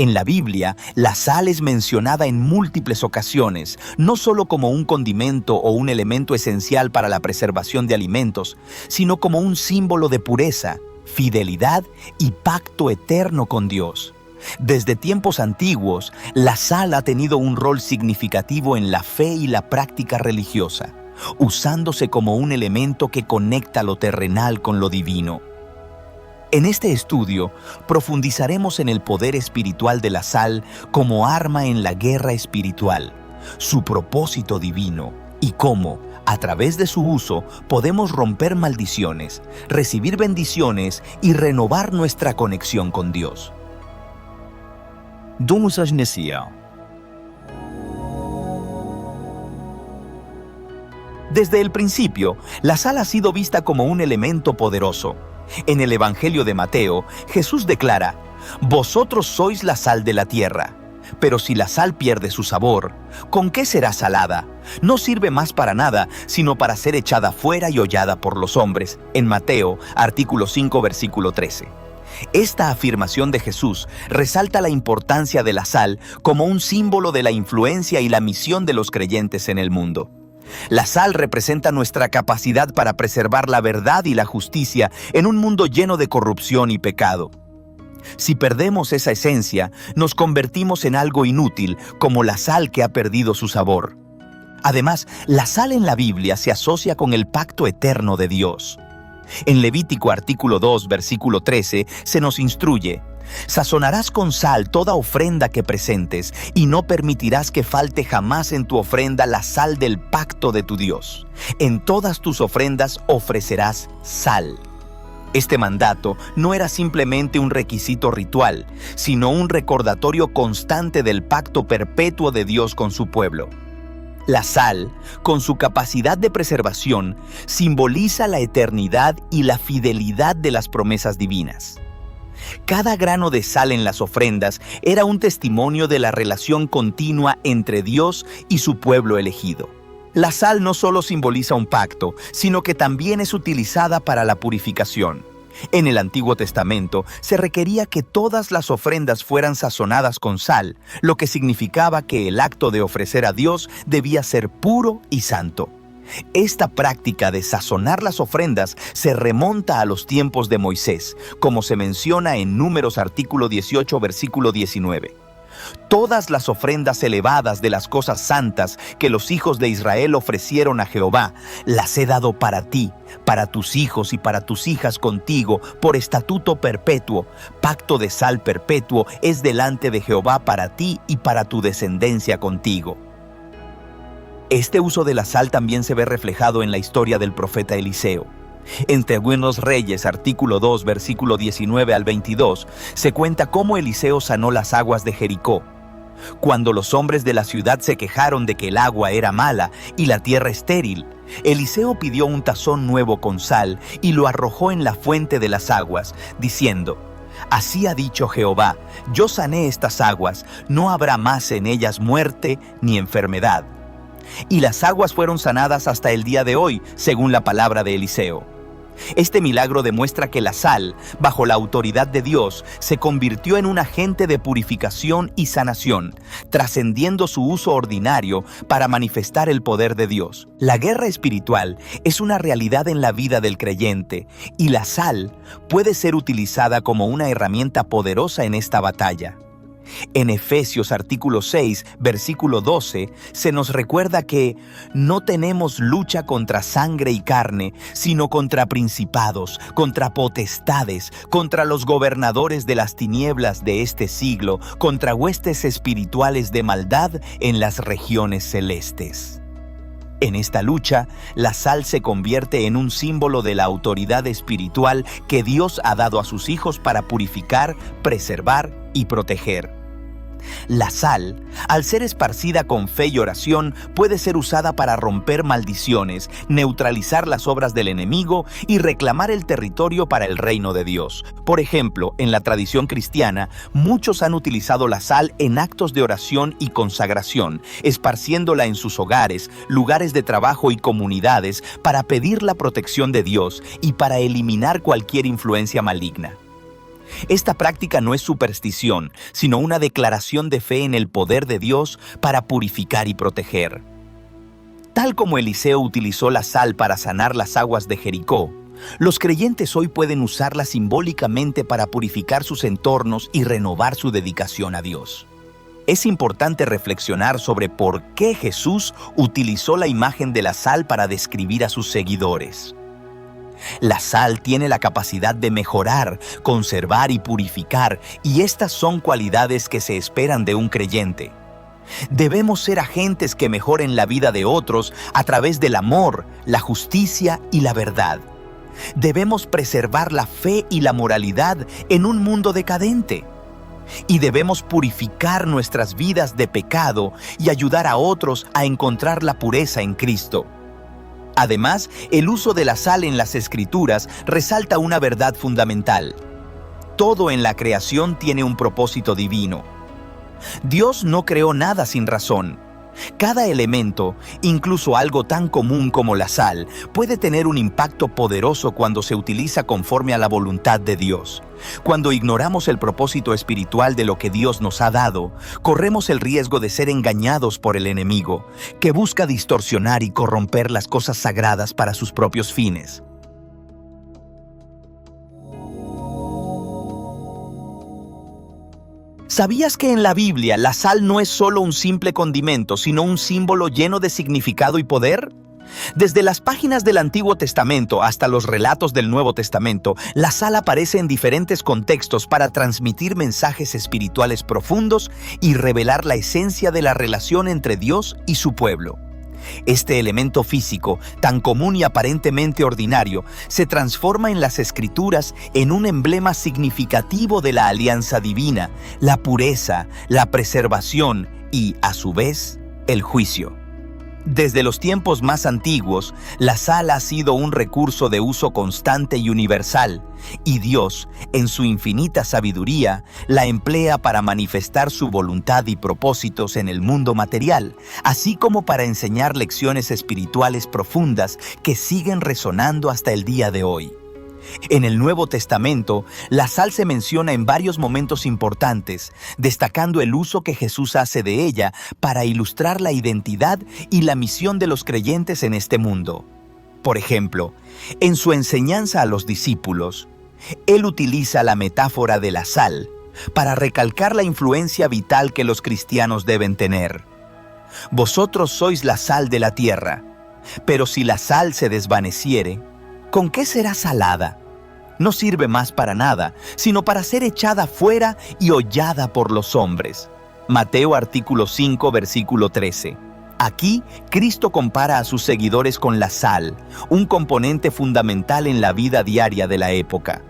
En la Biblia, la sal es mencionada en múltiples ocasiones, no solo como un condimento o un elemento esencial para la preservación de alimentos, sino como un símbolo de pureza, fidelidad y pacto eterno con Dios. Desde tiempos antiguos, la sal ha tenido un rol significativo en la fe y la práctica religiosa, usándose como un elemento que conecta lo terrenal con lo divino. En este estudio, profundizaremos en el poder espiritual de la sal como arma en la guerra espiritual, su propósito divino y cómo, a través de su uso, podemos romper maldiciones, recibir bendiciones y renovar nuestra conexión con Dios. Vamos a iniciar. Desde el principio, la sal ha sido vista como un elemento poderoso. En el Evangelio de Mateo, Jesús declara: «Vosotros sois la sal de la tierra. Pero si la sal pierde su sabor, ¿con qué será salada? No sirve más para nada, sino para ser echada fuera y hollada por los hombres». En Mateo, artículo 5, versículo 13. Esta afirmación de Jesús resalta la importancia de la sal como un símbolo de la influencia y la misión de los creyentes en el mundo. La sal representa nuestra capacidad para preservar la verdad y la justicia en un mundo lleno de corrupción y pecado. Si perdemos esa esencia, nos convertimos en algo inútil, como la sal que ha perdido su sabor. Además, la sal en la Biblia se asocia con el pacto eterno de Dios. En Levítico artículo 2, versículo 13, se nos instruye: «Sazonarás con sal toda ofrenda que presentes, y no permitirás que falte jamás en tu ofrenda la sal del pacto de tu Dios. En todas tus ofrendas ofrecerás sal». Este mandato no era simplemente un requisito ritual, sino un recordatorio constante del pacto perpetuo de Dios con su pueblo. La sal, con su capacidad de preservación, simboliza la eternidad y la fidelidad de las promesas divinas. Cada grano de sal en las ofrendas era un testimonio de la relación continua entre Dios y su pueblo elegido. La sal no solo simboliza un pacto, sino que también es utilizada para la purificación. En el Antiguo Testamento se requería que todas las ofrendas fueran sazonadas con sal, lo que significaba que el acto de ofrecer a Dios debía ser puro y santo. Esta práctica de sazonar las ofrendas se remonta a los tiempos de Moisés, como se menciona en Números artículo 18, versículo 19. Todas las ofrendas elevadas de las cosas santas que los hijos de Israel ofrecieron a Jehová, las he dado para ti, para tus hijos y para tus hijas contigo, por estatuto perpetuo. Pacto de sal perpetuo es delante de Jehová para ti y para tu descendencia contigo. Este uso de la sal también se ve reflejado en la historia del profeta Eliseo. En Segundos Reyes, artículo 2, versículo 19 al 22, se cuenta cómo Eliseo sanó las aguas de Jericó. Cuando los hombres de la ciudad se quejaron de que el agua era mala y la tierra estéril, Eliseo pidió un tazón nuevo con sal y lo arrojó en la fuente de las aguas, diciendo: «Así ha dicho Jehová, yo sané estas aguas, no habrá más en ellas muerte ni enfermedad». Y las aguas fueron sanadas hasta el día de hoy, según la palabra de Eliseo. Este milagro demuestra que la sal, bajo la autoridad de Dios, se convirtió en un agente de purificación y sanación, trascendiendo su uso ordinario para manifestar el poder de Dios. La guerra espiritual es una realidad en la vida del creyente, y la sal puede ser utilizada como una herramienta poderosa en esta batalla. En Efesios artículo 6, versículo 12, se nos recuerda que no tenemos lucha contra sangre y carne, sino contra principados, contra potestades, contra los gobernadores de las tinieblas de este siglo, contra huestes espirituales de maldad en las regiones celestes. En esta lucha, la sal se convierte en un símbolo de la autoridad espiritual que Dios ha dado a sus hijos para purificar, preservar y proteger. La sal, al ser esparcida con fe y oración, puede ser usada para romper maldiciones, neutralizar las obras del enemigo y reclamar el territorio para el reino de Dios. Por ejemplo, en la tradición cristiana, muchos han utilizado la sal en actos de oración y consagración, esparciéndola en sus hogares, lugares de trabajo y comunidades para pedir la protección de Dios y para eliminar cualquier influencia maligna. Esta práctica no es superstición, sino una declaración de fe en el poder de Dios para purificar y proteger. Tal como Eliseo utilizó la sal para sanar las aguas de Jericó, los creyentes hoy pueden usarla simbólicamente para purificar sus entornos y renovar su dedicación a Dios. Es importante reflexionar sobre por qué Jesús utilizó la imagen de la sal para describir a sus seguidores. La sal tiene la capacidad de mejorar, conservar y purificar, y estas son cualidades que se esperan de un creyente. Debemos ser agentes que mejoren la vida de otros a través del amor, la justicia y la verdad. Debemos preservar la fe y la moralidad en un mundo decadente. Y debemos purificar nuestras vidas de pecado y ayudar a otros a encontrar la pureza en Cristo. Además, el uso de la sal en las Escrituras resalta una verdad fundamental. Todo en la creación tiene un propósito divino. Dios no creó nada sin razón. Cada elemento, incluso algo tan común como la sal, puede tener un impacto poderoso cuando se utiliza conforme a la voluntad de Dios. Cuando ignoramos el propósito espiritual de lo que Dios nos ha dado, corremos el riesgo de ser engañados por el enemigo, que busca distorsionar y corromper las cosas sagradas para sus propios fines. ¿Sabías que en la Biblia la sal no es solo un simple condimento, sino un símbolo lleno de significado y poder? Desde las páginas del Antiguo Testamento hasta los relatos del Nuevo Testamento, la sal aparece en diferentes contextos para transmitir mensajes espirituales profundos y revelar la esencia de la relación entre Dios y su pueblo. Este elemento físico, tan común y aparentemente ordinario, se transforma en las Escrituras en un emblema significativo de la alianza divina, la pureza, la preservación y, a su vez, el juicio. Desde los tiempos más antiguos, la sal ha sido un recurso de uso constante y universal, y Dios, en su infinita sabiduría, la emplea para manifestar su voluntad y propósitos en el mundo material, así como para enseñar lecciones espirituales profundas que siguen resonando hasta el día de hoy. En el Nuevo Testamento, la sal se menciona en varios momentos importantes, destacando el uso que Jesús hace de ella para ilustrar la identidad y la misión de los creyentes en este mundo. Por ejemplo, en su enseñanza a los discípulos, Él utiliza la metáfora de la sal para recalcar la influencia vital que los cristianos deben tener. Vosotros sois la sal de la tierra, pero si la sal se desvaneciere, ¿con qué será salada? No sirve más para nada, sino para ser echada fuera y hollada por los hombres. Mateo artículo 5, versículo 13. Aquí, Cristo compara a sus seguidores con la sal, un componente fundamental en la vida diaria de la época.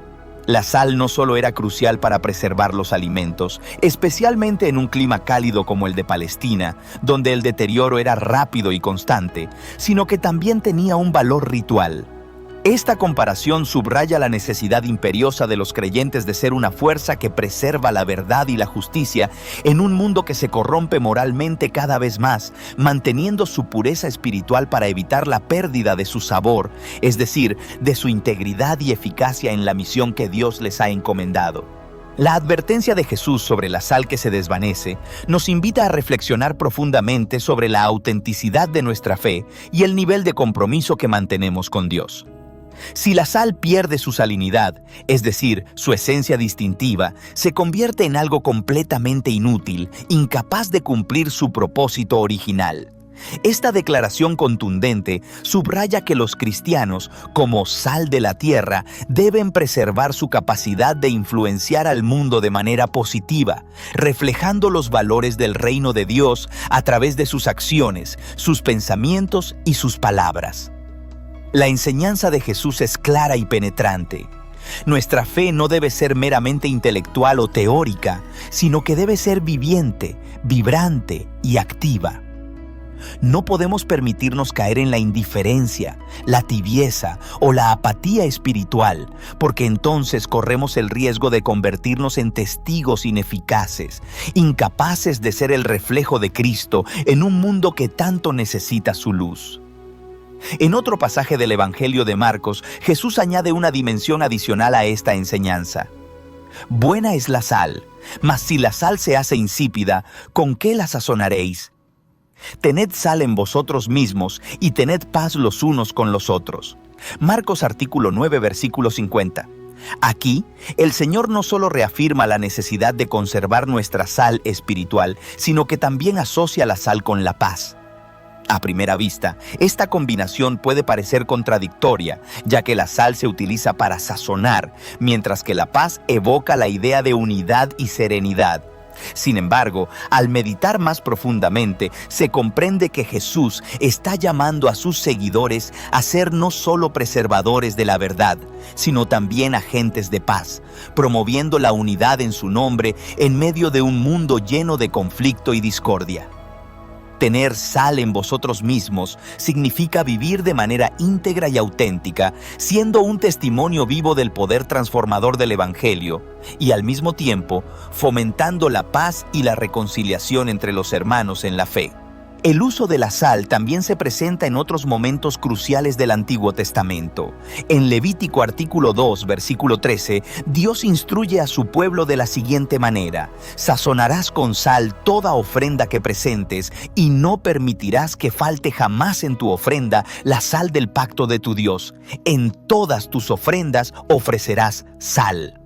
La sal no solo era crucial para preservar los alimentos, especialmente en un clima cálido como el de Palestina, donde el deterioro era rápido y constante, sino que también tenía un valor ritual. Esta comparación subraya la necesidad imperiosa de los creyentes de ser una fuerza que preserva la verdad y la justicia en un mundo que se corrompe moralmente cada vez más, manteniendo su pureza espiritual para evitar la pérdida de su sabor, es decir, de su integridad y eficacia en la misión que Dios les ha encomendado. La advertencia de Jesús sobre la sal que se desvanece nos invita a reflexionar profundamente sobre la autenticidad de nuestra fe y el nivel de compromiso que mantenemos con Dios. Si la sal pierde su salinidad, es decir, su esencia distintiva, se convierte en algo completamente inútil, incapaz de cumplir su propósito original. Esta declaración contundente subraya que los cristianos, como sal de la tierra, deben preservar su capacidad de influenciar al mundo de manera positiva, reflejando los valores del reino de Dios a través de sus acciones, sus pensamientos y sus palabras. La enseñanza de Jesús es clara y penetrante. Nuestra fe no debe ser meramente intelectual o teórica, sino que debe ser viviente, vibrante y activa. No podemos permitirnos caer en la indiferencia, la tibieza o la apatía espiritual, porque entonces corremos el riesgo de convertirnos en testigos ineficaces, incapaces de ser el reflejo de Cristo en un mundo que tanto necesita su luz. En otro pasaje del Evangelio de Marcos, Jesús añade una dimensión adicional a esta enseñanza. Buena es la sal, mas si la sal se hace insípida, ¿con qué la sazonaréis? Tened sal en vosotros mismos y tened paz los unos con los otros. Marcos artículo 9, versículo 50. Aquí, el Señor no solo reafirma la necesidad de conservar nuestra sal espiritual, sino que también asocia la sal con la paz. A primera vista, esta combinación puede parecer contradictoria, ya que la sal se utiliza para sazonar, mientras que la paz evoca la idea de unidad y serenidad. Sin embargo, al meditar más profundamente, se comprende que Jesús está llamando a sus seguidores a ser no solo preservadores de la verdad, sino también agentes de paz, promoviendo la unidad en su nombre en medio de un mundo lleno de conflicto y discordia. Tener sal en vosotros mismos significa vivir de manera íntegra y auténtica, siendo un testimonio vivo del poder transformador del Evangelio y al mismo tiempo fomentando la paz y la reconciliación entre los hermanos en la fe. El uso de la sal también se presenta en otros momentos cruciales del Antiguo Testamento. En Levítico artículo 2, versículo 13, Dios instruye a su pueblo de la siguiente manera: sazonarás con sal toda ofrenda que presentes y no permitirás que falte jamás en tu ofrenda la sal del pacto de tu Dios. En todas tus ofrendas ofrecerás sal.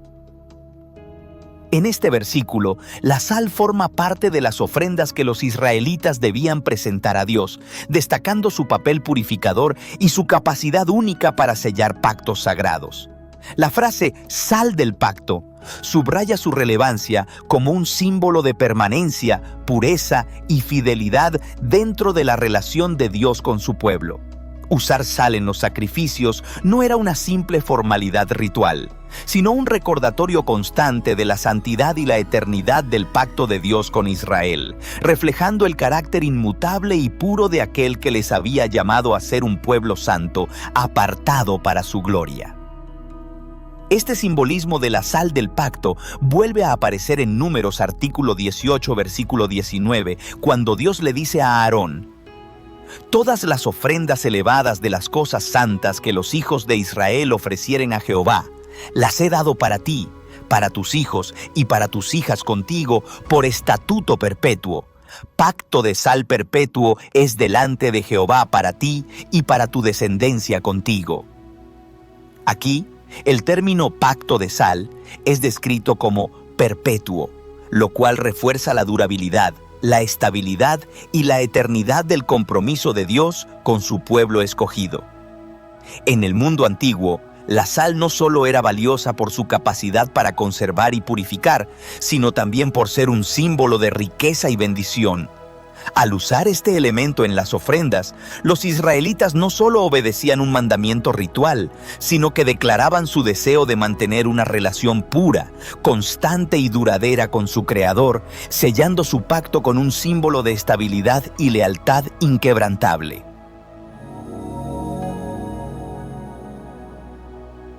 En este versículo, la sal forma parte de las ofrendas que los israelitas debían presentar a Dios, destacando su papel purificador y su capacidad única para sellar pactos sagrados. La frase sal del pacto subraya su relevancia como un símbolo de permanencia, pureza y fidelidad dentro de la relación de Dios con su pueblo. Usar sal en los sacrificios no era una simple formalidad ritual, sino un recordatorio constante de la santidad y la eternidad del pacto de Dios con Israel, reflejando el carácter inmutable y puro de aquel que les había llamado a ser un pueblo santo, apartado para su gloria. Este simbolismo de la sal del pacto vuelve a aparecer en Números artículo 18, versículo 19, cuando Dios le dice a Aarón: todas las ofrendas elevadas de las cosas santas que los hijos de Israel ofrecieren a Jehová, las he dado para ti, para tus hijos y para tus hijas contigo por estatuto perpetuo. Pacto de sal perpetuo es delante de Jehová para ti y para tu descendencia contigo. Aquí, el término pacto de sal es descrito como perpetuo, lo cual refuerza la durabilidad, la estabilidad y la eternidad del compromiso de Dios con su pueblo escogido. En el mundo antiguo, la sal no solo era valiosa por su capacidad para conservar y purificar, sino también por ser un símbolo de riqueza y bendición. Al usar este elemento en las ofrendas, los israelitas no solo obedecían un mandamiento ritual, sino que declaraban su deseo de mantener una relación pura, constante y duradera con su Creador, sellando su pacto con un símbolo de estabilidad y lealtad inquebrantable.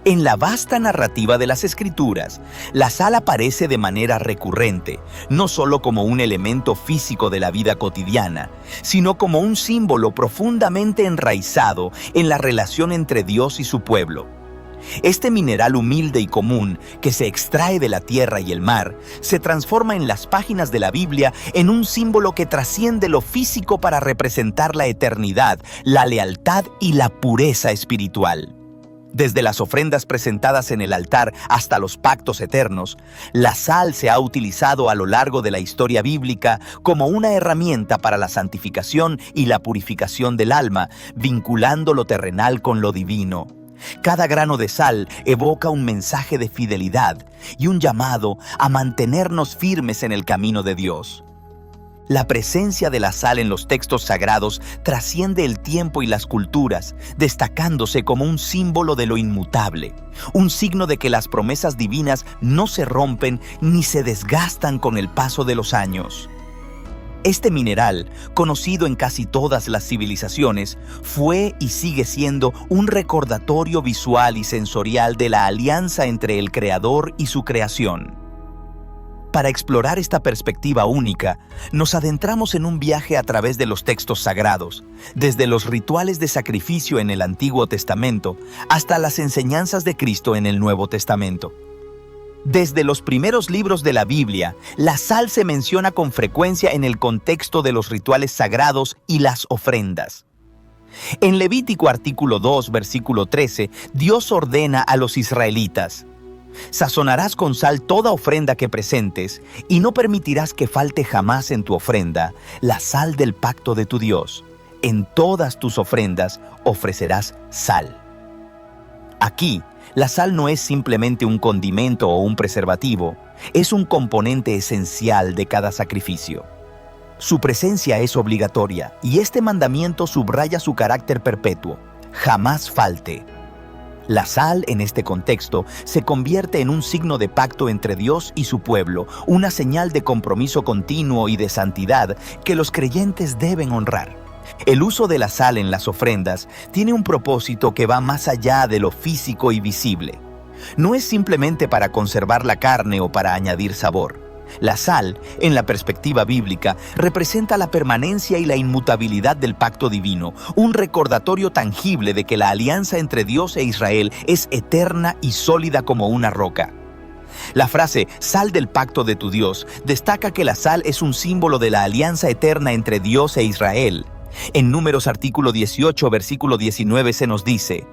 En la vasta narrativa de las Escrituras, la sal aparece de manera recurrente, no solo como un elemento físico de la vida cotidiana, sino como un símbolo profundamente enraizado en la relación entre Dios y su pueblo. Este mineral humilde y común, que se extrae de la tierra y el mar, se transforma en las páginas de la Biblia en un símbolo que trasciende lo físico para representar la eternidad, la lealtad y la pureza espiritual. Desde las ofrendas presentadas en el altar hasta los pactos eternos, la sal se ha utilizado a lo largo de la historia bíblica como una herramienta para la santificación y la purificación del alma, vinculando lo terrenal con lo divino. Cada grano de sal evoca un mensaje de fidelidad y un llamado a mantenernos firmes en el camino de Dios. La presencia de la sal en los textos sagrados trasciende el tiempo y las culturas, destacándose como un símbolo de lo inmutable, un signo de que las promesas divinas no se rompen ni se desgastan con el paso de los años. Este mineral, conocido en casi todas las civilizaciones, fue y sigue siendo un recordatorio visual y sensorial de la alianza entre el Creador y su creación. Para explorar esta perspectiva única, nos adentramos en un viaje a través de los textos sagrados, desde los rituales de sacrificio en el Antiguo Testamento hasta las enseñanzas de Cristo en el Nuevo Testamento. Desde los primeros libros de la Biblia, la sal se menciona con frecuencia en el contexto de los rituales sagrados y las ofrendas. En Levítico artículo 2, versículo 13, Dios ordena a los israelitas: sazonarás con sal toda ofrenda que presentes, y no permitirás que falte jamás en tu ofrenda la sal del pacto de tu Dios. En todas tus ofrendas ofrecerás sal. Aquí, la sal no es simplemente un condimento o un preservativo, es un componente esencial de cada sacrificio. Su presencia es obligatoria, y este mandamiento subraya su carácter perpetuo: jamás falte. La sal, en este contexto, se convierte en un signo de pacto entre Dios y su pueblo, una señal de compromiso continuo y de santidad que los creyentes deben honrar. El uso de la sal en las ofrendas tiene un propósito que va más allá de lo físico y visible. No es simplemente para conservar la carne o para añadir sabor. La sal, en la perspectiva bíblica, representa la permanencia y la inmutabilidad del pacto divino, un recordatorio tangible de que la alianza entre Dios e Israel es eterna y sólida como una roca. La frase «sal del pacto de tu Dios» destaca que la sal es un símbolo de la alianza eterna entre Dios e Israel. En Números artículo 18, versículo 19 se nos dice: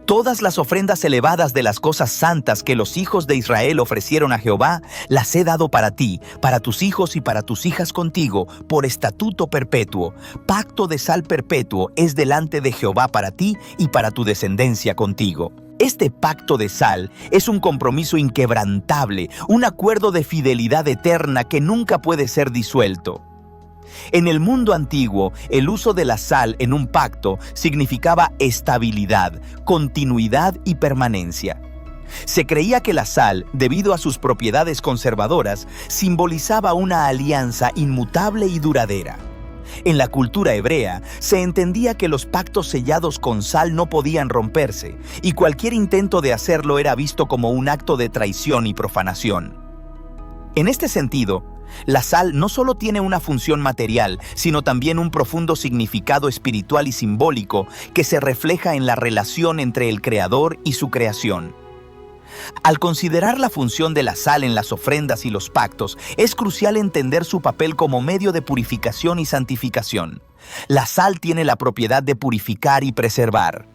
todas las ofrendas elevadas de las cosas santas que los hijos de Israel ofrecieron a Jehová, las he dado para ti, para tus hijos y para tus hijas contigo, por estatuto perpetuo. Pacto de sal perpetuo es delante de Jehová para ti y para tu descendencia contigo. Este pacto de sal es un compromiso inquebrantable, un acuerdo de fidelidad eterna que nunca puede ser disuelto. En el mundo antiguo, el uso de la sal en un pacto significaba estabilidad, continuidad y permanencia. Se creía que la sal, debido a sus propiedades conservadoras, simbolizaba una alianza inmutable y duradera. En la cultura hebrea, se entendía que los pactos sellados con sal no podían romperse, y cualquier intento de hacerlo era visto como un acto de traición y profanación. En este sentido, la sal no solo tiene una función material, sino también un profundo significado espiritual y simbólico que se refleja en la relación entre el Creador y su creación. Al considerar la función de la sal en las ofrendas y los pactos, es crucial entender su papel como medio de purificación y santificación. La sal tiene la propiedad de purificar y preservar.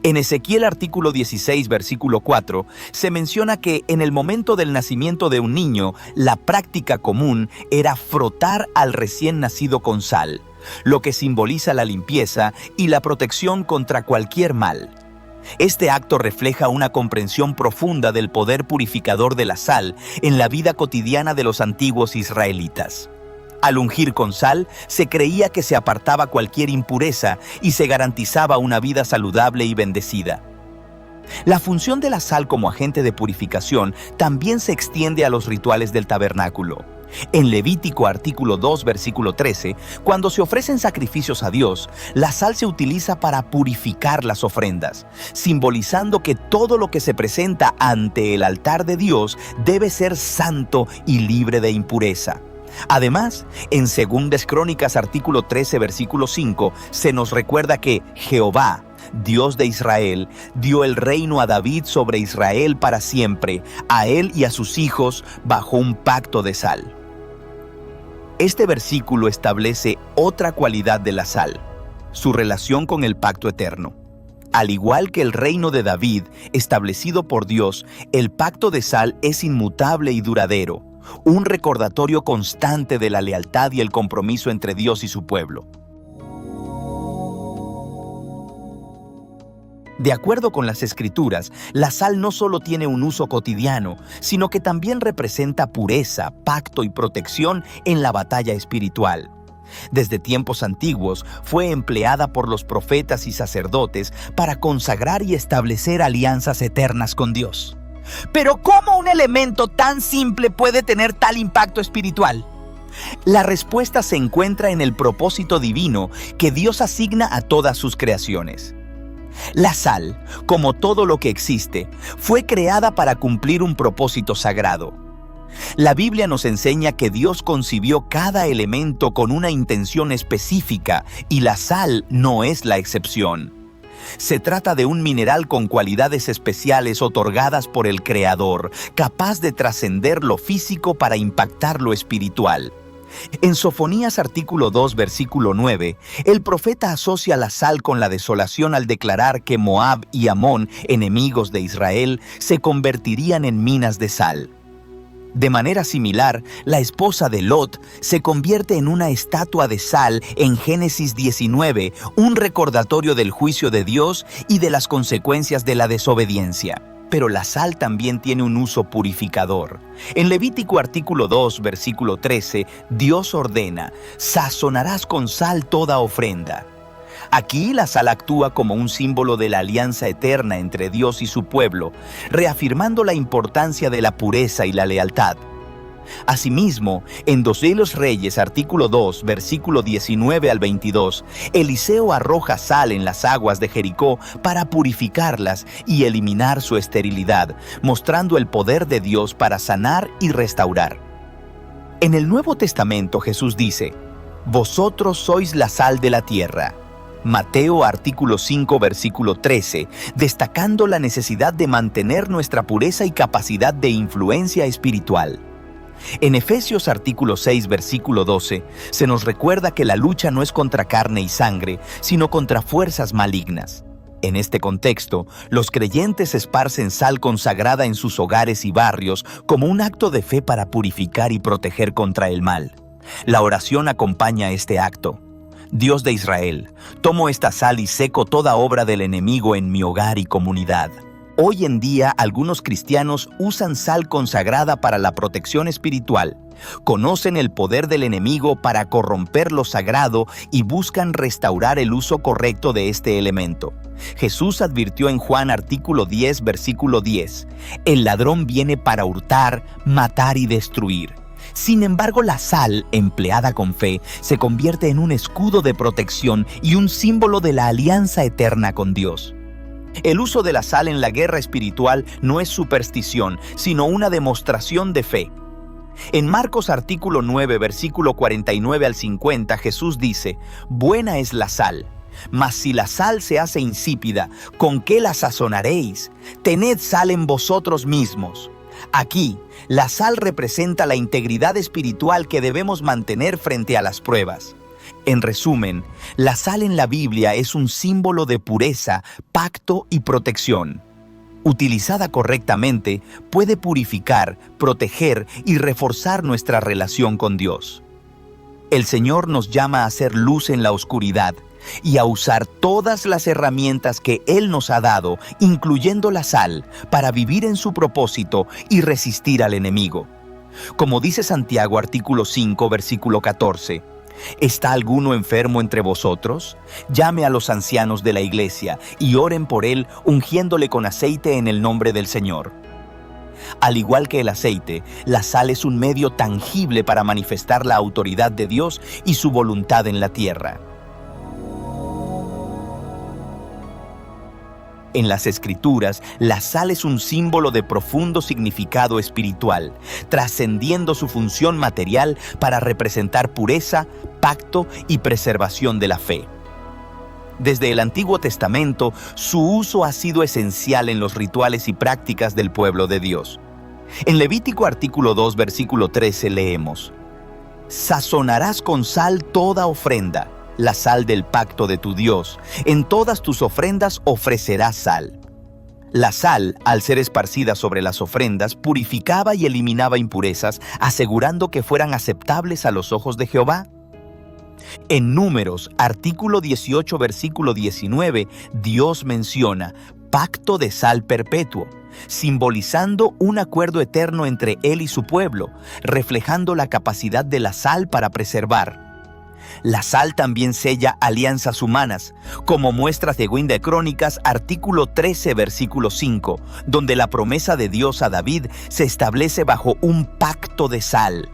En Ezequiel artículo 16, versículo 4, se menciona que en el momento del nacimiento de un niño, la práctica común era frotar al recién nacido con sal, lo que simboliza la limpieza y la protección contra cualquier mal. Este acto refleja una comprensión profunda del poder purificador de la sal en la vida cotidiana de los antiguos israelitas. Al ungir con sal, se creía que se apartaba cualquier impureza y se garantizaba una vida saludable y bendecida. La función de la sal como agente de purificación también se extiende a los rituales del tabernáculo. En Levítico artículo 2, versículo 13, cuando se ofrecen sacrificios a Dios, la sal se utiliza para purificar las ofrendas, simbolizando que todo lo que se presenta ante el altar de Dios debe ser santo y libre de impureza. Además, en 2 Crónicas artículo 13, versículo 5, se nos recuerda que Jehová, Dios de Israel, dio el reino a David sobre Israel para siempre, a él y a sus hijos, bajo un pacto de sal. Este versículo establece otra cualidad de la sal: su relación con el pacto eterno. Al igual que el reino de David, establecido por Dios, el pacto de sal es inmutable y duradero, un recordatorio constante de la lealtad y el compromiso entre Dios y su pueblo. De acuerdo con las Escrituras, la sal no solo tiene un uso cotidiano, sino que también representa pureza, pacto y protección en la batalla espiritual. Desde tiempos antiguos fue empleada por los profetas y sacerdotes para consagrar y establecer alianzas eternas con Dios. Pero ¿cómo un elemento tan simple puede tener tal impacto espiritual? La respuesta se encuentra en el propósito divino que Dios asigna a todas sus creaciones. La sal, como todo lo que existe, fue creada para cumplir un propósito sagrado. La Biblia nos enseña que Dios concibió cada elemento con una intención específica y la sal no es la excepción. Se trata de un mineral con cualidades especiales otorgadas por el Creador, capaz de trascender lo físico para impactar lo espiritual. En Sofonías artículo 2, versículo 9, el profeta asocia la sal con la desolación al declarar que Moab y Amón, enemigos de Israel, se convertirían en minas de sal. De manera similar, la esposa de Lot se convierte en una estatua de sal en Génesis 19, un recordatorio del juicio de Dios y de las consecuencias de la desobediencia. Pero la sal también tiene un uso purificador. En Levítico artículo 2, versículo 13, Dios ordena: sazonarás con sal toda ofrenda. Aquí la sal actúa como un símbolo de la alianza eterna entre Dios y su pueblo, reafirmando la importancia de la pureza y la lealtad. Asimismo, en 2 de los Reyes, artículo 2, versículo 19 al 22, Eliseo arroja sal en las aguas de Jericó para purificarlas y eliminar su esterilidad, mostrando el poder de Dios para sanar y restaurar. En el Nuevo Testamento Jesús dice: vosotros sois la sal de la tierra. Mateo artículo 5 versículo 13, destacando la necesidad de mantener nuestra pureza y capacidad de influencia espiritual. En Efesios artículo 6 versículo 12, se nos recuerda que la lucha no es contra carne y sangre, sino contra fuerzas malignas. En este contexto, los creyentes esparcen sal consagrada en sus hogares y barrios como un acto de fe para purificar y proteger contra el mal. La oración acompaña este acto. Dios de Israel, tomo esta sal y seco toda obra del enemigo en mi hogar y comunidad. Hoy en día, algunos cristianos usan sal consagrada para la protección espiritual. Conocen el poder del enemigo para corromper lo sagrado y buscan restaurar el uso correcto de este elemento. Jesús advirtió en Juan artículo 10, versículo 10, el ladrón viene para hurtar, matar y destruir. Sin embargo, la sal, empleada con fe, se convierte en un escudo de protección y un símbolo de la alianza eterna con Dios. El uso de la sal en la guerra espiritual no es superstición, sino una demostración de fe. En Marcos artículo 9, versículo 49 al 50, Jesús dice: buena es la sal, mas si la sal se hace insípida, ¿con qué la sazonaréis? Tened sal en vosotros mismos. Aquí, la sal representa la integridad espiritual que debemos mantener frente a las pruebas. En resumen, la sal en la Biblia es un símbolo de pureza, pacto y protección. Utilizada correctamente, puede purificar, proteger y reforzar nuestra relación con Dios. El Señor nos llama a hacer luz en la oscuridad y a usar todas las herramientas que Él nos ha dado, incluyendo la sal, para vivir en su propósito y resistir al enemigo. Como dice Santiago artículo 5, versículo 14, ¿está alguno enfermo entre vosotros? Llame a los ancianos de la iglesia y oren por él, ungiéndole con aceite en el nombre del Señor. Al igual que el aceite, la sal es un medio tangible para manifestar la autoridad de Dios y su voluntad en la tierra. En las Escrituras, la sal es un símbolo de profundo significado espiritual, trascendiendo su función material para representar pureza, pacto y preservación de la fe. Desde el Antiguo Testamento, su uso ha sido esencial en los rituales y prácticas del pueblo de Dios. En Levítico artículo 2, versículo 13 leemos: sazonarás con sal toda ofrenda, la sal del pacto de tu Dios. En todas tus ofrendas ofrecerás sal. La sal, al ser esparcida sobre las ofrendas, purificaba y eliminaba impurezas, asegurando que fueran aceptables a los ojos de Jehová. En Números, artículo 18, versículo 19, Dios menciona pacto de sal perpetuo, simbolizando un acuerdo eterno entre Él y su pueblo, reflejando la capacidad de la sal para preservar. La sal también sella alianzas humanas, como muestra Segunda de Crónicas, artículo 13, versículo 5, donde la promesa de Dios a David se establece bajo un pacto de sal.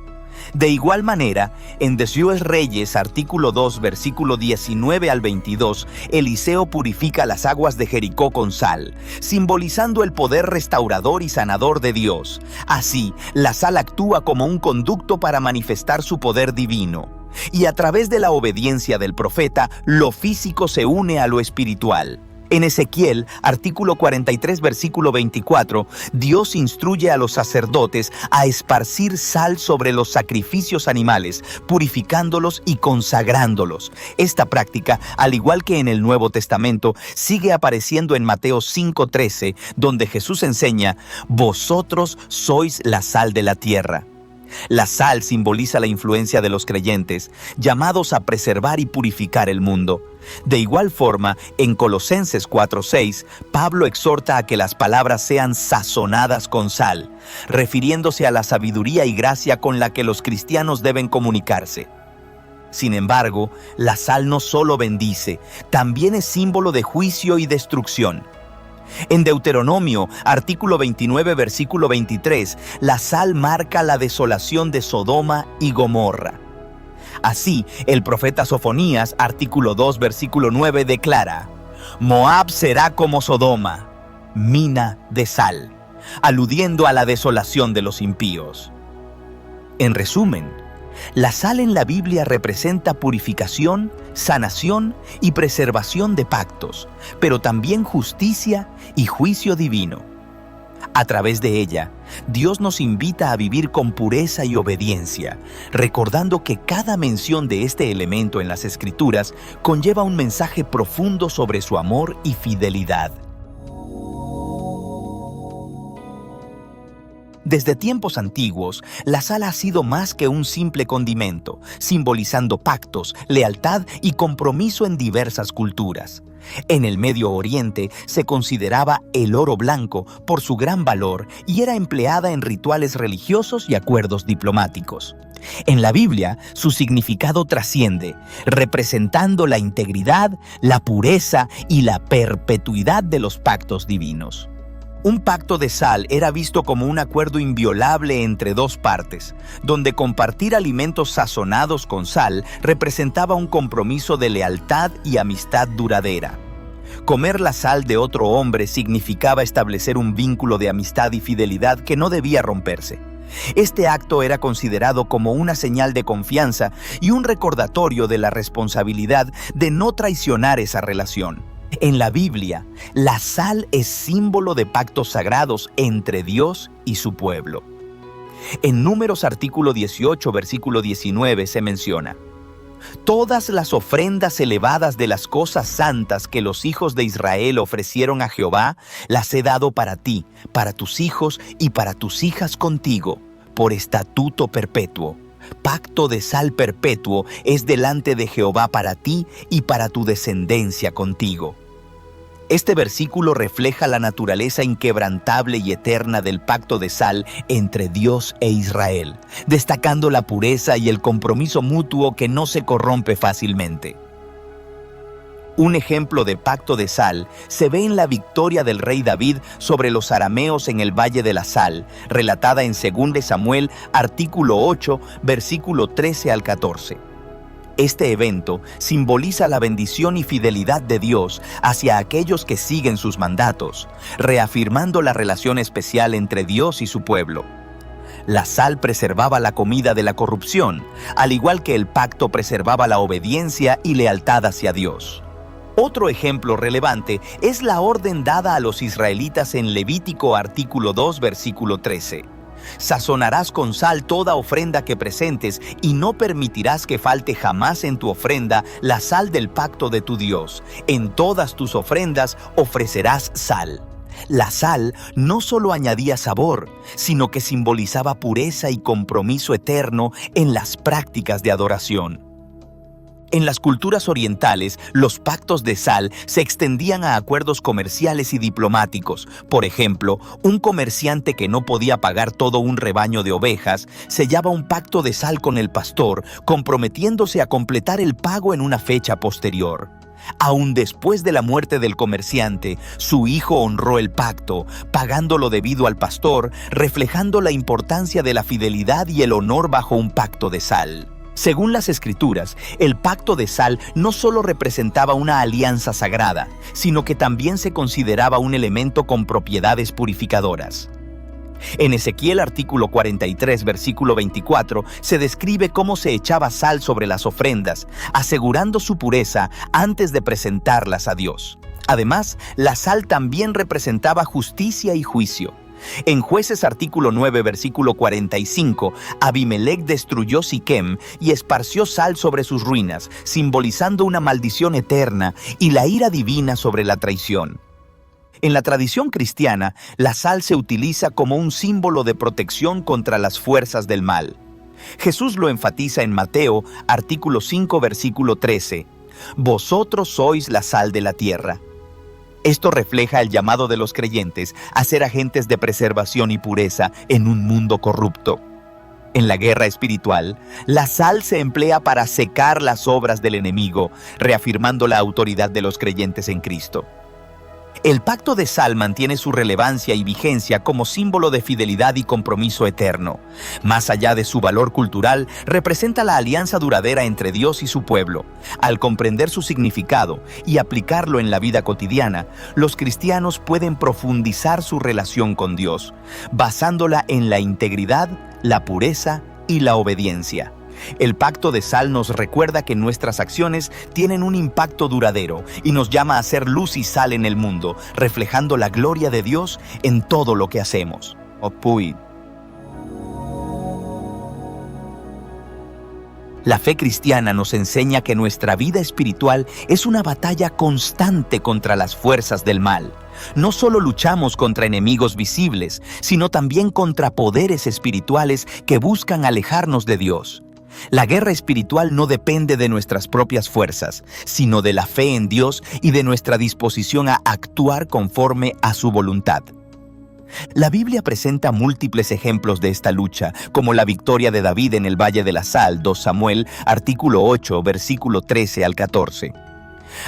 De igual manera, en 2 de Reyes, artículo 2, versículo 19 al 22, Eliseo purifica las aguas de Jericó con sal, simbolizando el poder restaurador y sanador de Dios. Así, la sal actúa como un conducto para manifestar su poder divino. Y a través de la obediencia del profeta, lo físico se une a lo espiritual. En Ezequiel, artículo 43, versículo 24, Dios instruye a los sacerdotes a esparcir sal sobre los sacrificios animales, purificándolos y consagrándolos. Esta práctica, al igual que en el Nuevo Testamento, sigue apareciendo en Mateo 5:13, donde Jesús enseña: «Vosotros sois la sal de la tierra». La sal simboliza la influencia de los creyentes, llamados a preservar y purificar el mundo. De igual forma, en Colosenses 4:6, Pablo exhorta a que las palabras sean sazonadas con sal, refiriéndose a la sabiduría y gracia con la que los cristianos deben comunicarse. Sin embargo, la sal no solo bendice, también es símbolo de juicio y destrucción. En Deuteronomio, artículo 29, versículo 23, la sal marca la desolación de Sodoma y Gomorra. Así, el profeta Sofonías, artículo 2, versículo 9, declara: «Moab será como Sodoma, mina de sal», aludiendo a la desolación de los impíos. En resumen, la sal en la Biblia representa purificación, sanación y preservación de pactos, pero también justicia y juicio divino. A través de ella, Dios nos invita a vivir con pureza y obediencia, recordando que cada mención de este elemento en las Escrituras conlleva un mensaje profundo sobre su amor y fidelidad. Desde tiempos antiguos, la sal ha sido más que un simple condimento, simbolizando pactos, lealtad y compromiso en diversas culturas. En el Medio Oriente se consideraba el oro blanco por su gran valor y era empleada en rituales religiosos y acuerdos diplomáticos. En la Biblia, su significado trasciende, representando la integridad, la pureza y la perpetuidad de los pactos divinos. Un pacto de sal era visto como un acuerdo inviolable entre dos partes, donde compartir alimentos sazonados con sal representaba un compromiso de lealtad y amistad duradera. Comer la sal de otro hombre significaba establecer un vínculo de amistad y fidelidad que no debía romperse. Este acto era considerado como una señal de confianza y un recordatorio de la responsabilidad de no traicionar esa relación. En la Biblia, la sal es símbolo de pactos sagrados entre Dios y su pueblo. En Números artículo 18, versículo 19 se menciona: «Todas las ofrendas elevadas de las cosas santas que los hijos de Israel ofrecieron a Jehová, las he dado para ti, para tus hijos y para tus hijas contigo, por estatuto perpetuo. Pacto de sal perpetuo es delante de Jehová para ti y para tu descendencia contigo». Este versículo refleja la naturaleza inquebrantable y eterna del pacto de sal entre Dios e Israel, destacando la pureza y el compromiso mutuo que no se corrompe fácilmente. Un ejemplo de pacto de sal se ve en la victoria del rey David sobre los arameos en el Valle de la Sal, relatada en 2 Samuel, artículo 8, versículo 13 al 14. Este evento simboliza la bendición y fidelidad de Dios hacia aquellos que siguen sus mandatos, reafirmando la relación especial entre Dios y su pueblo. La sal preservaba la comida de la corrupción, al igual que el pacto preservaba la obediencia y lealtad hacia Dios. Otro ejemplo relevante es la orden dada a los israelitas en Levítico artículo 2, versículo 13. «Sazonarás con sal toda ofrenda que presentes y no permitirás que falte jamás en tu ofrenda la sal del pacto de tu Dios. En todas tus ofrendas ofrecerás sal». La sal no solo añadía sabor, sino que simbolizaba pureza y compromiso eterno en las prácticas de adoración. En las culturas orientales, los pactos de sal se extendían a acuerdos comerciales y diplomáticos. Por ejemplo, un comerciante que no podía pagar todo un rebaño de ovejas sellaba un pacto de sal con el pastor, comprometiéndose a completar el pago en una fecha posterior. Aún después de la muerte del comerciante, su hijo honró el pacto, pagando lo debido al pastor, reflejando la importancia de la fidelidad y el honor bajo un pacto de sal. Según las Escrituras, el pacto de sal no solo representaba una alianza sagrada, sino que también se consideraba un elemento con propiedades purificadoras. En Ezequiel artículo 43, versículo 24, se describe cómo se echaba sal sobre las ofrendas, asegurando su pureza antes de presentarlas a Dios. Además, la sal también representaba justicia y juicio. En Jueces artículo 9, versículo 45, Abimelec destruyó Siquem y esparció sal sobre sus ruinas, simbolizando una maldición eterna y la ira divina sobre la traición. En la tradición cristiana, la sal se utiliza como un símbolo de protección contra las fuerzas del mal. Jesús lo enfatiza en Mateo, artículo 5, versículo 13. Vosotros sois la sal de la tierra. Esto refleja el llamado de los creyentes a ser agentes de preservación y pureza en un mundo corrupto. En la guerra espiritual, la sal se emplea para secar las obras del enemigo, reafirmando la autoridad de los creyentes en Cristo. El pacto de sal mantiene su relevancia y vigencia como símbolo de fidelidad y compromiso eterno. Más allá de su valor cultural, representa la alianza duradera entre Dios y su pueblo. Al comprender su significado y aplicarlo en la vida cotidiana, los cristianos pueden profundizar su relación con Dios, basándola en la integridad, la pureza y la obediencia. El pacto de sal nos recuerda que nuestras acciones tienen un impacto duradero y nos llama a ser luz y sal en el mundo, reflejando la gloria de Dios en todo lo que hacemos. La fe cristiana nos enseña que nuestra vida espiritual es una batalla constante contra las fuerzas del mal. No solo luchamos contra enemigos visibles, sino también contra poderes espirituales que buscan alejarnos de Dios. La guerra espiritual no depende de nuestras propias fuerzas, sino de la fe en Dios y de nuestra disposición a actuar conforme a su voluntad. La Biblia presenta múltiples ejemplos de esta lucha, como la victoria de David en el Valle de la Sal, 2 Samuel, artículo 8, versículo 13 al 14.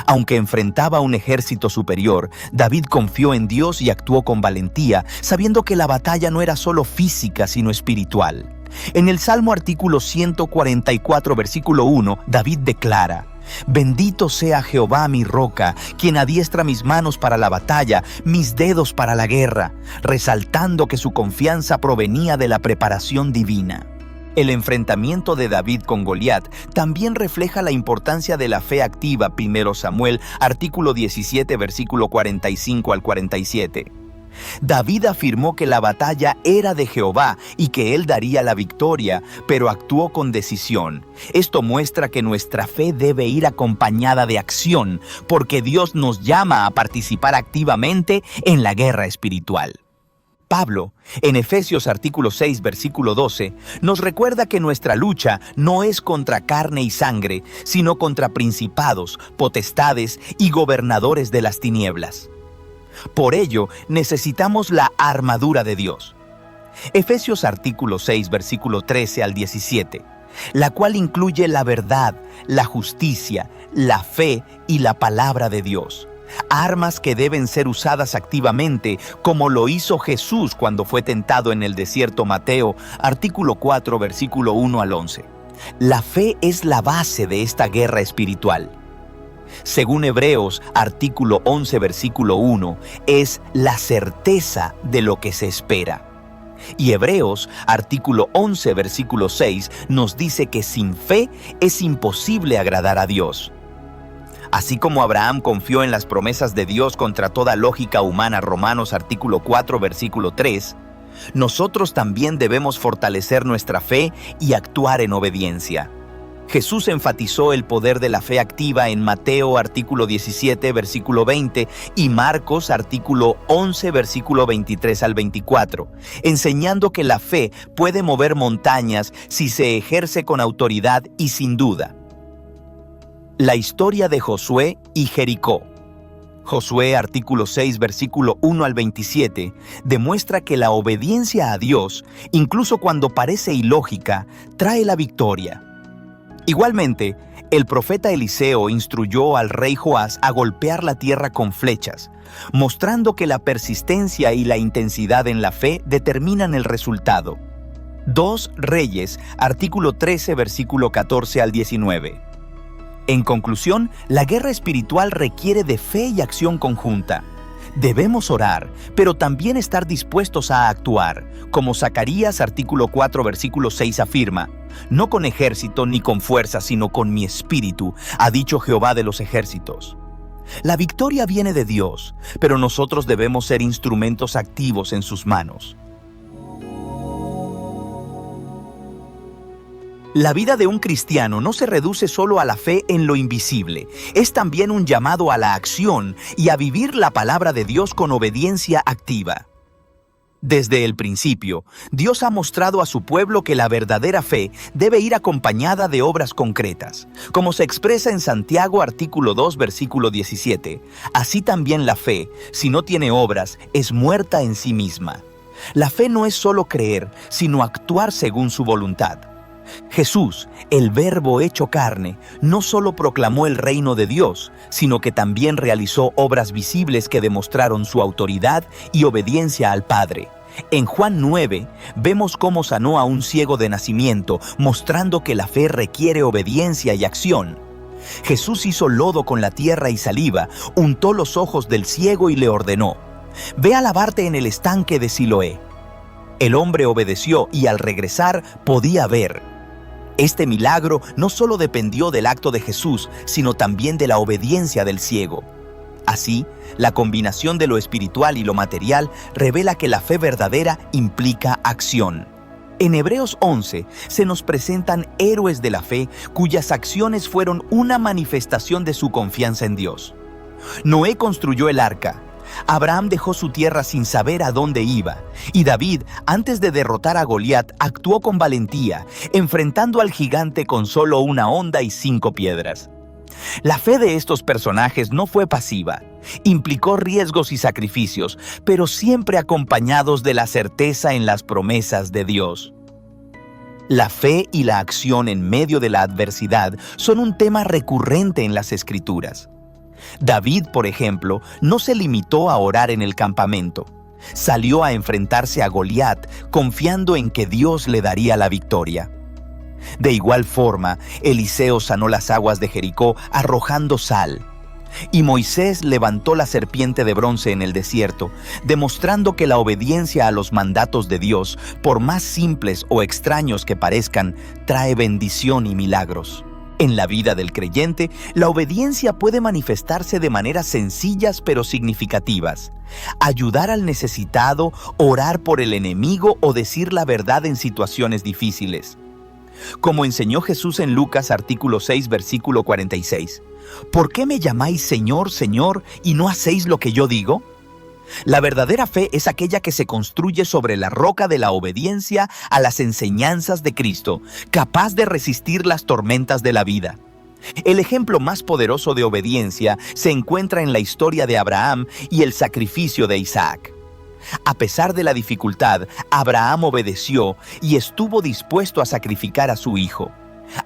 Aunque enfrentaba un ejército superior, David confió en Dios y actuó con valentía, sabiendo que la batalla no era solo física, sino espiritual. En el Salmo artículo 144, versículo 1, David declara: Bendito sea Jehová mi roca, quien adiestra mis manos para la batalla, mis dedos para la guerra, resaltando que su confianza provenía de la preparación divina. El enfrentamiento de David con Goliat también refleja la importancia de la fe activa. 1 Samuel, artículo 17, versículo 45 al 47. David afirmó que la batalla era de Jehová y que él daría la victoria, pero actuó con decisión. Esto muestra que nuestra fe debe ir acompañada de acción, porque Dios nos llama a participar activamente en la guerra espiritual. Pablo, en Efesios artículo 6, versículo 12, nos recuerda que nuestra lucha no es contra carne y sangre, sino contra principados, potestades y gobernadores de las tinieblas. Por ello, necesitamos la armadura de Dios. Efesios artículo 6, versículo 13 al 17, la cual incluye la verdad, la justicia, la fe y la palabra de Dios. Armas que deben ser usadas activamente, como lo hizo Jesús cuando fue tentado en el desierto. Mateo, artículo 4, versículo 1 al 11. La fe es la base de esta guerra espiritual. Según Hebreos, artículo 11, versículo 1, es la certeza de lo que se espera. Y Hebreos, artículo 11, versículo 6, nos dice que sin fe es imposible agradar a Dios. Así como Abraham confió en las promesas de Dios contra toda lógica humana, Romanos artículo 4, versículo 3, nosotros también debemos fortalecer nuestra fe y actuar en obediencia. Jesús enfatizó el poder de la fe activa en Mateo artículo 17, versículo 20 y Marcos artículo 11, versículo 23 al 24, enseñando que la fe puede mover montañas si se ejerce con autoridad y sin duda. La historia de Josué y Jericó. Josué artículo 6, versículo 1 al 27, demuestra que la obediencia a Dios, incluso cuando parece ilógica, trae la victoria. Igualmente, el profeta Eliseo instruyó al rey Joás a golpear la tierra con flechas, mostrando que la persistencia y la intensidad en la fe determinan el resultado. 2 Reyes, artículo 13, versículo 14 al 19. En conclusión, la guerra espiritual requiere de fe y acción conjunta. Debemos orar, pero también estar dispuestos a actuar, como Zacarías artículo 4 versículo 6 afirma: no con ejército ni con fuerza, sino con mi espíritu, ha dicho Jehová de los ejércitos. La victoria viene de Dios, pero nosotros debemos ser instrumentos activos en sus manos. La vida de un cristiano no se reduce solo a la fe en lo invisible, es también un llamado a la acción y a vivir la palabra de Dios con obediencia activa. Desde el principio, Dios ha mostrado a su pueblo que la verdadera fe debe ir acompañada de obras concretas. Como se expresa en Santiago artículo 2, versículo 17, así también la fe, si no tiene obras, es muerta en sí misma. La fe no es solo creer, sino actuar según su voluntad. Jesús, el Verbo hecho carne, no solo proclamó el reino de Dios, sino que también realizó obras visibles que demostraron su autoridad y obediencia al Padre. En Juan 9, vemos cómo sanó a un ciego de nacimiento, mostrando que la fe requiere obediencia y acción. Jesús hizo lodo con la tierra y saliva, untó los ojos del ciego y le ordenó: «Ve a lavarte en el estanque de Siloé». El hombre obedeció y al regresar podía ver. Este milagro no solo dependió del acto de Jesús, sino también de la obediencia del ciego. Así, la combinación de lo espiritual y lo material revela que la fe verdadera implica acción. En Hebreos 11 se nos presentan héroes de la fe cuyas acciones fueron una manifestación de su confianza en Dios. Noé construyó el arca. Abraham dejó su tierra sin saber a dónde iba, y David, antes de derrotar a Goliat, actuó con valentía, enfrentando al gigante con solo una honda y 5 piedras. La fe de estos personajes no fue pasiva, implicó riesgos y sacrificios, pero siempre acompañados de la certeza en las promesas de Dios. La fe y la acción en medio de la adversidad son un tema recurrente en las Escrituras. David, por ejemplo, no se limitó a orar en el campamento. Salió a enfrentarse a Goliat, confiando en que Dios le daría la victoria. De igual forma, Eliseo sanó las aguas de Jericó arrojando sal. Y Moisés levantó la serpiente de bronce en el desierto, demostrando que la obediencia a los mandatos de Dios, por más simples o extraños que parezcan, trae bendición y milagros. En la vida del creyente, la obediencia puede manifestarse de maneras sencillas pero significativas. Ayudar al necesitado, orar por el enemigo o decir la verdad en situaciones difíciles. Como enseñó Jesús en Lucas artículo 6, versículo 46. ¿Por qué me llamáis Señor, Señor, y no hacéis lo que yo digo? La verdadera fe es aquella que se construye sobre la roca de la obediencia a las enseñanzas de Cristo, capaz de resistir las tormentas de la vida. El ejemplo más poderoso de obediencia se encuentra en la historia de Abraham y el sacrificio de Isaac. A pesar de la dificultad, Abraham obedeció y estuvo dispuesto a sacrificar a su hijo.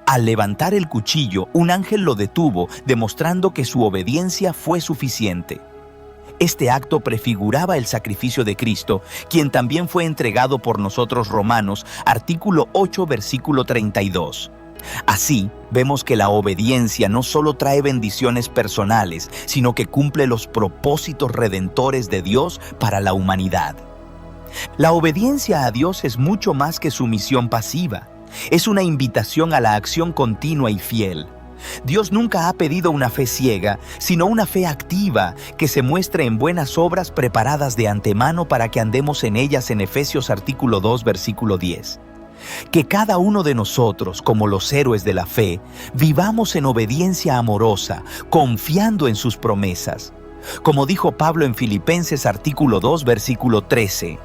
Al levantar el cuchillo, un ángel lo detuvo, demostrando que su obediencia fue suficiente. Este acto prefiguraba el sacrificio de Cristo, quien también fue entregado por nosotros Romanos, artículo 8, versículo 32. Así, vemos que la obediencia no solo trae bendiciones personales, sino que cumple los propósitos redentores de Dios para la humanidad. La obediencia a Dios es mucho más que sumisión pasiva. Es una invitación a la acción continua y fiel. Dios nunca ha pedido una fe ciega, sino una fe activa que se muestre en buenas obras preparadas de antemano para que andemos en ellas en Efesios artículo 2, versículo 10. Que cada uno de nosotros, como los héroes de la fe, vivamos en obediencia amorosa, confiando en sus promesas. Como dijo Pablo en Filipenses artículo 2, versículo 13.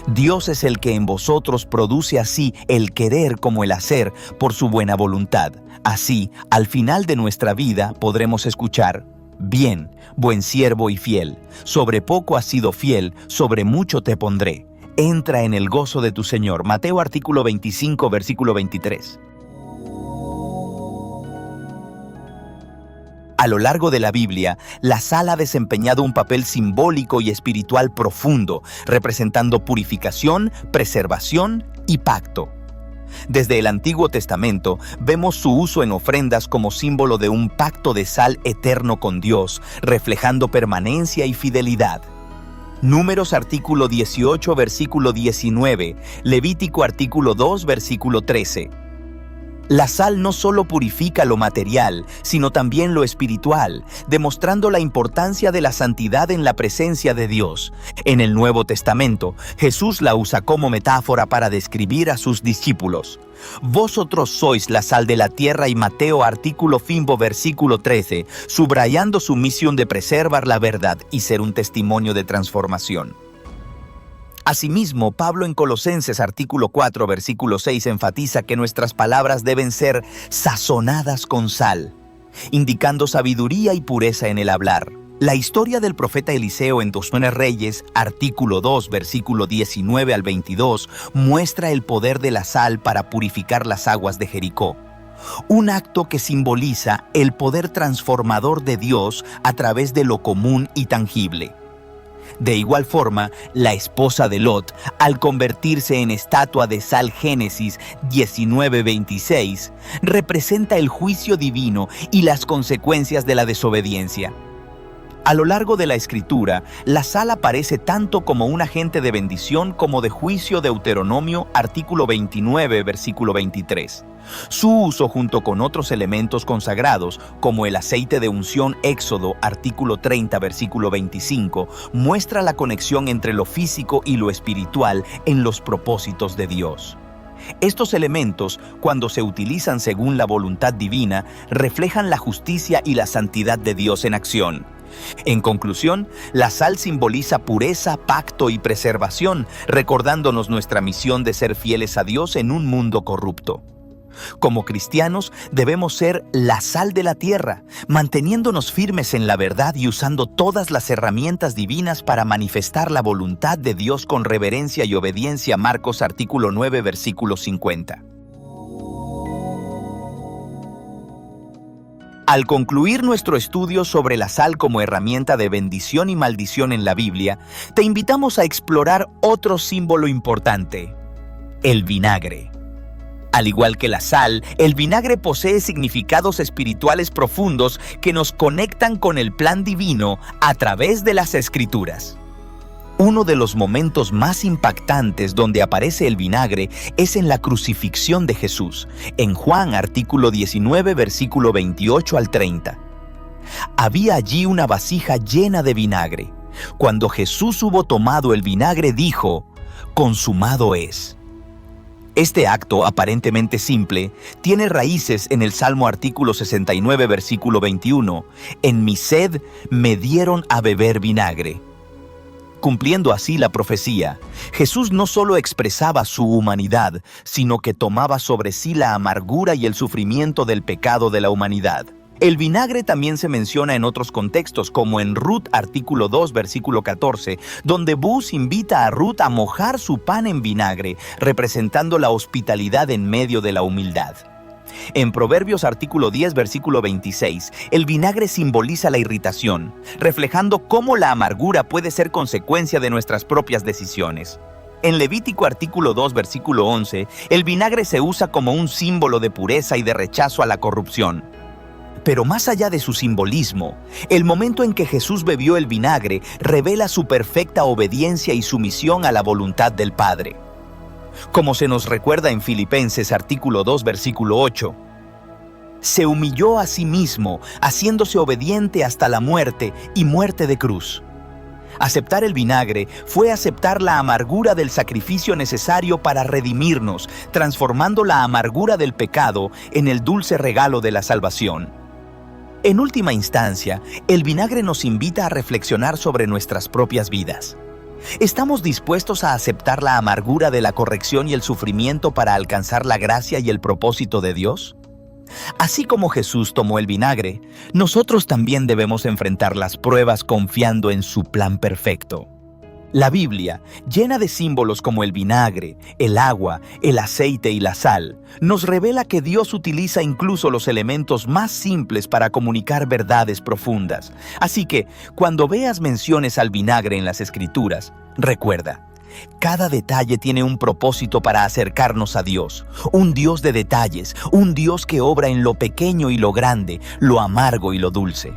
Dios es el que en vosotros produce así el querer como el hacer por su buena voluntad. Así, al final de nuestra vida podremos escuchar: bien, buen siervo y fiel, sobre poco has sido fiel, sobre mucho te pondré. Entra en el gozo de tu Señor. Mateo artículo 25, versículo 23. A lo largo de la Biblia, la sal ha desempeñado un papel simbólico y espiritual profundo, representando purificación, preservación y pacto. Desde el Antiguo Testamento, vemos su uso en ofrendas como símbolo de un pacto de sal eterno con Dios, reflejando permanencia y fidelidad. Números artículo 18, versículo 19, Levítico artículo 2, versículo 13. La sal no solo purifica lo material, sino también lo espiritual, demostrando la importancia de la santidad en la presencia de Dios. En el Nuevo Testamento, Jesús la usa como metáfora para describir a sus discípulos. Vosotros sois la sal de la tierra, y Mateo artículo Fimbo versículo 13, subrayando su misión de preservar la verdad y ser un testimonio de transformación. Asimismo, Pablo en Colosenses artículo 4 versículo 6 enfatiza que nuestras palabras deben ser sazonadas con sal, indicando sabiduría y pureza en el hablar. La historia del profeta Eliseo en 2 Reyes, artículo 2, versículo 19 al 22, muestra el poder de la sal para purificar las aguas de Jericó. Un acto que simboliza el poder transformador de Dios a través de lo común y tangible. De igual forma, la esposa de Lot, al convertirse en estatua de sal, Génesis 19:26, representa el juicio divino y las consecuencias de la desobediencia. A lo largo de la Escritura, la sal aparece tanto como un agente de bendición como de juicio. Deuteronomio, artículo 29, versículo 23. Su uso junto con otros elementos consagrados, como el aceite de unción, Éxodo, artículo 30, versículo 25, muestra la conexión entre lo físico y lo espiritual en los propósitos de Dios. Estos elementos, cuando se utilizan según la voluntad divina, reflejan la justicia y la santidad de Dios en acción. En conclusión, la sal simboliza pureza, pacto y preservación, recordándonos nuestra misión de ser fieles a Dios en un mundo corrupto. Como cristianos, debemos ser la sal de la tierra, manteniéndonos firmes en la verdad y usando todas las herramientas divinas para manifestar la voluntad de Dios con reverencia y obediencia. Marcos artículo 9, versículo 50. Al concluir nuestro estudio sobre la sal como herramienta de bendición y maldición en la Biblia, te invitamos a explorar otro símbolo importante: el vinagre. Al igual que la sal, el vinagre posee significados espirituales profundos que nos conectan con el plan divino a través de las Escrituras. Uno de los momentos más impactantes donde aparece el vinagre es en la crucifixión de Jesús, en Juan artículo 19, versículo 28 al 30. Había allí una vasija llena de vinagre. Cuando Jesús hubo tomado el vinagre, dijo: «Consumado es». Este acto, aparentemente simple, tiene raíces en el Salmo artículo 69, versículo 21. «En mi sed me dieron a beber vinagre». Cumpliendo así la profecía, Jesús no solo expresaba su humanidad, sino que tomaba sobre sí la amargura y el sufrimiento del pecado de la humanidad. El vinagre también se menciona en otros contextos, como en Ruth artículo 2, versículo 14, donde Booz invita a Ruth a mojar su pan en vinagre, representando la hospitalidad en medio de la humildad. En Proverbios artículo 10, versículo 26, el vinagre simboliza la irritación, reflejando cómo la amargura puede ser consecuencia de nuestras propias decisiones. En Levítico artículo 2, versículo 11, el vinagre se usa como un símbolo de pureza y de rechazo a la corrupción. Pero más allá de su simbolismo, el momento en que Jesús bebió el vinagre revela su perfecta obediencia y sumisión a la voluntad del Padre. Como se nos recuerda en Filipenses artículo 2, versículo 8, se humilló a sí mismo, haciéndose obediente hasta la muerte y muerte de cruz. Aceptar el vinagre fue aceptar la amargura del sacrificio necesario para redimirnos, transformando la amargura del pecado en el dulce regalo de la salvación. En última instancia, el vinagre nos invita a reflexionar sobre nuestras propias vidas. ¿Estamos dispuestos a aceptar la amargura de la corrección y el sufrimiento para alcanzar la gracia y el propósito de Dios? Así como Jesús tomó el vinagre, nosotros también debemos enfrentar las pruebas confiando en su plan perfecto. La Biblia, llena de símbolos como el vinagre, el agua, el aceite y la sal, nos revela que Dios utiliza incluso los elementos más simples para comunicar verdades profundas. Así que, cuando veas menciones al vinagre en las Escrituras, recuerda: cada detalle tiene un propósito para acercarnos a Dios, un Dios de detalles, un Dios que obra en lo pequeño y lo grande, lo amargo y lo dulce.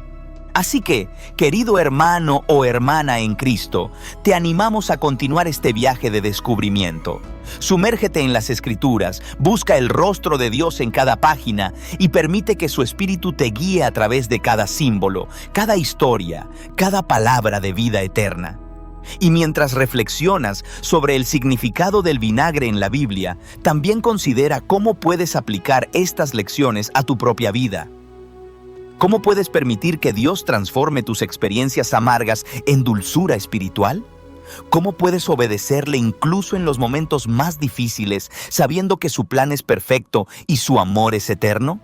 Así que, querido hermano o hermana en Cristo, te animamos a continuar este viaje de descubrimiento. Sumérgete en las Escrituras, busca el rostro de Dios en cada página y permite que su Espíritu te guíe a través de cada símbolo, cada historia, cada palabra de vida eterna. Y mientras reflexionas sobre el significado del vinagre en la Biblia, también considera cómo puedes aplicar estas lecciones a tu propia vida. ¿Cómo puedes permitir que Dios transforme tus experiencias amargas en dulzura espiritual? ¿Cómo puedes obedecerle incluso en los momentos más difíciles, sabiendo que su plan es perfecto y su amor es eterno?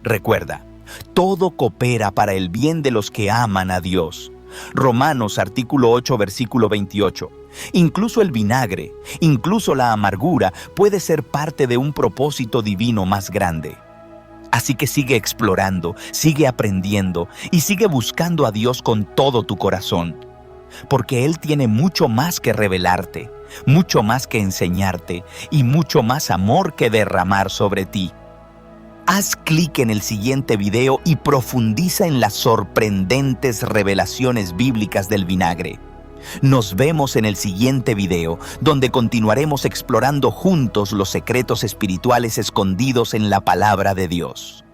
Recuerda, todo coopera para el bien de los que aman a Dios. Romanos artículo 8, versículo 28. Incluso el vinagre, incluso la amargura puede ser parte de un propósito divino más grande. Así que sigue explorando, sigue aprendiendo y sigue buscando a Dios con todo tu corazón. Porque Él tiene mucho más que revelarte, mucho más que enseñarte y mucho más amor que derramar sobre ti. Haz clic en el siguiente video y profundiza en las sorprendentes revelaciones bíblicas del vinagre. Nos vemos en el siguiente video, donde continuaremos explorando juntos los secretos espirituales escondidos en la palabra de Dios.